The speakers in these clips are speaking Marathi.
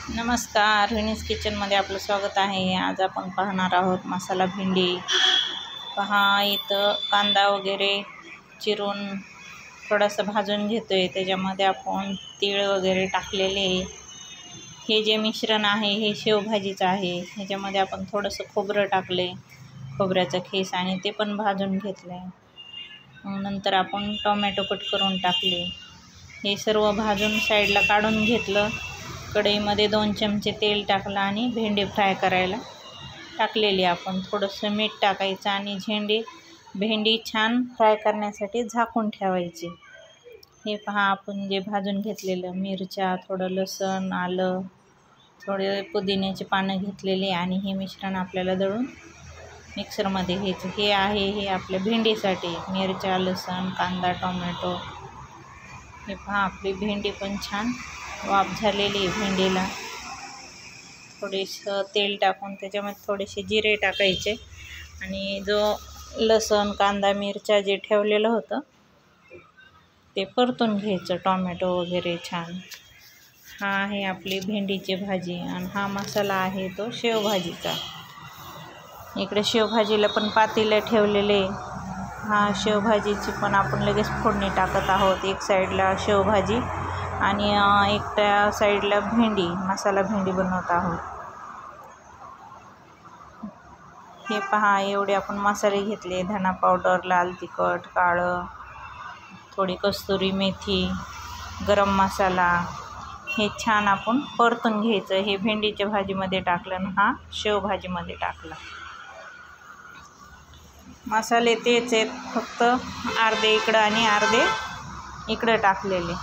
नमस्कार, रोहिणीज किचनमध्ये आपलं स्वागत आहे। आज आपण पाहणार आहोत मसाला भेंडी। पहा, इथं कांदा वगैरे चिरून थोडासा भाजून घेतोय। त्याच्यामध्ये आपण तीळ वगैरे टाकलेले। हे जे मिश्रण आहे हे शेवभाजीचं आहे। ह्याच्यामध्ये आपण थोडंसं खोबरं टाकले, खोबऱ्याचा खीस, आणि ते पण भाजून घेतले। मग नंतर आपण टोमॅटो कट करून टाकले। हे सर्व भाजून साईडला काढून घेतलं। कढईमध्ये 2 चमचे तेल टाकलं आणि भेंडी फ्राय करायला टाकलेली। आपण थोडंसं मीठ टाकायचं आणि भेंडी छान फ्राय करण्यासाठी झाकून ठेवायची। हे पहा, आपण जे भाजून घेतलेलं मिरच्या, थोडं लसूण, आलं, थोडे पुदिन्याची पानं घेतलेली, आणि हे मिश्रण आपल्याला दळून मिक्सरमध्ये घ्यायचं। हे आपल्या भेंडीसाठी मिरच्या, लसूण, कांदा, टोमॅटो। हे पहा, आपली भेंडी पण छान वाफ झालेली आहे। भेंडीला थोडेसं तेल टाकून त्याच्यामध्ये थोडेसे जिरे टाकायचे, आणि जो लसूण, कांदा, मिरच्या जे ठेवलेलं होतं ते परतून घ्यायचं, टोमॅटो वगैरे छान। हा आहे आपली भेंडीची भाजी, आणि हा मसाला आहे तो शेवभाजीचा। इकडे शेवभाजीला पण पातेलं ठेवलेले। हा शेवभाजीची पण आपण लगेच फोडणी टाकत आहोत। एक साईडला शेवभाजी आणि एक त्या साईडला भेंडी, मसाला भेंडी बनवत आहोत। हे पहा, एवढे आपण मसाले घेतले। धना पावडर, लाल तिखट, काळं, थोडी कस्तुरी मेथी, गरम मसाला। हे छान आपण परतून घ्यायचं। हे भेंडीच्या भाजीमध्ये टाकलं आणि हा शेवभाजीमध्ये टाकला। मसाले तेच आहेत, फक्त अर्धे इकडं आणि अर्धे इकडं टाकलेले।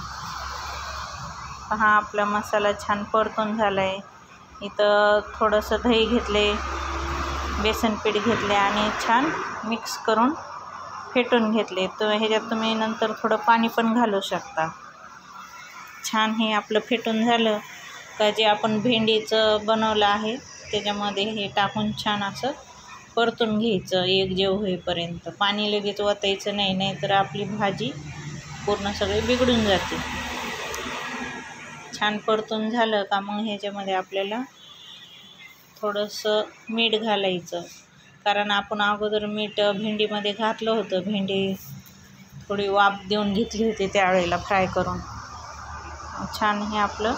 पहा, आपला मसाला छान परतून झाला आहे। इथं थोडंसं दही घेतले, बेसन पीठ घेतले, आणि छान मिक्स करून फेटून घेतले। तर ह्याच्यात तुम्ही नंतर थोडं पाणी पण घालू शकता। छान हे आपलं फेटून झालं का जे आपण भेंडीचं बनवलं आहे त्याच्यामध्ये हे टाकून छान असं परतून घ्यायचं एकजीव होईपर्यंत। पाणी लगेच ओतायचं नाही, नाहीतर आपली भाजी पूर्ण सगळी बिघडून जाते। छान परतून झालं का मग ह्याच्यामध्ये आपल्याला थोडंसं मीठ घालायचं, कारण आपण अगोदर मीठ भेंडीमध्ये घातलं होतं। भेंडी थोडी वाफ देऊन घेतली होती त्यावेळेला फ्राय करून। छान हे आपलं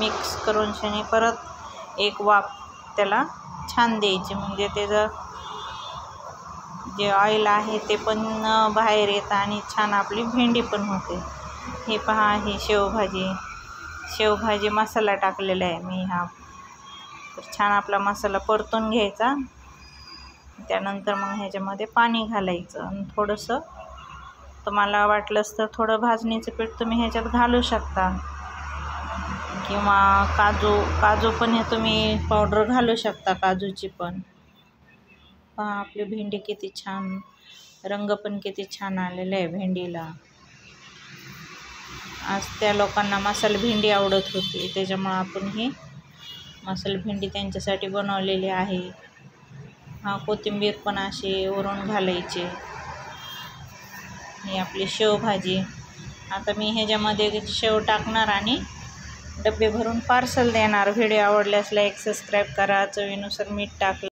मिक्स करून शनी परत एक वाफ त्याला छान द्यायची, म्हणजे त्याचं जे ऑइल आहे ते पण बाहेर येतं आणि छान आपली भेंडी पण होते। हे पहा, हे शेवभाजी मसाला टाकलेला आहे मी हा। तर छान आपला मसाला परतून घ्यायचा। त्यानंतर मग ह्याच्यामध्ये पाणी घालायचं, आणि थोडंसं तुम्हाला वाटलंच तर थोडं भाजणीचं पीठ तुम्ही ह्याच्यात घालू शकता, किंवा काजू पण हे तुम्ही पावडर घालू शकता, काजूची पण। पहा, आपली भेंडी किती छान, रंग पण किती छान आलेला आहे भेंडीला। आज त्या लोकांना मसाला भेंडी आवडत होती, त्याच्यामुळे आपण ही मसाला भेंडी त्यांच्यासाठी बनवलेली आहे। हा, कोथिंबीर पण अशी वरून घालायची। ही आपली शेवभाजी। आता मी ह्याच्यामध्ये शेव टाकणार आणि डबे भरून पार्सल देणार। व्हिडिओ आवडल्यास लाईक, सबस्क्राईब करा। चवीनुसार मीठ टाकलं।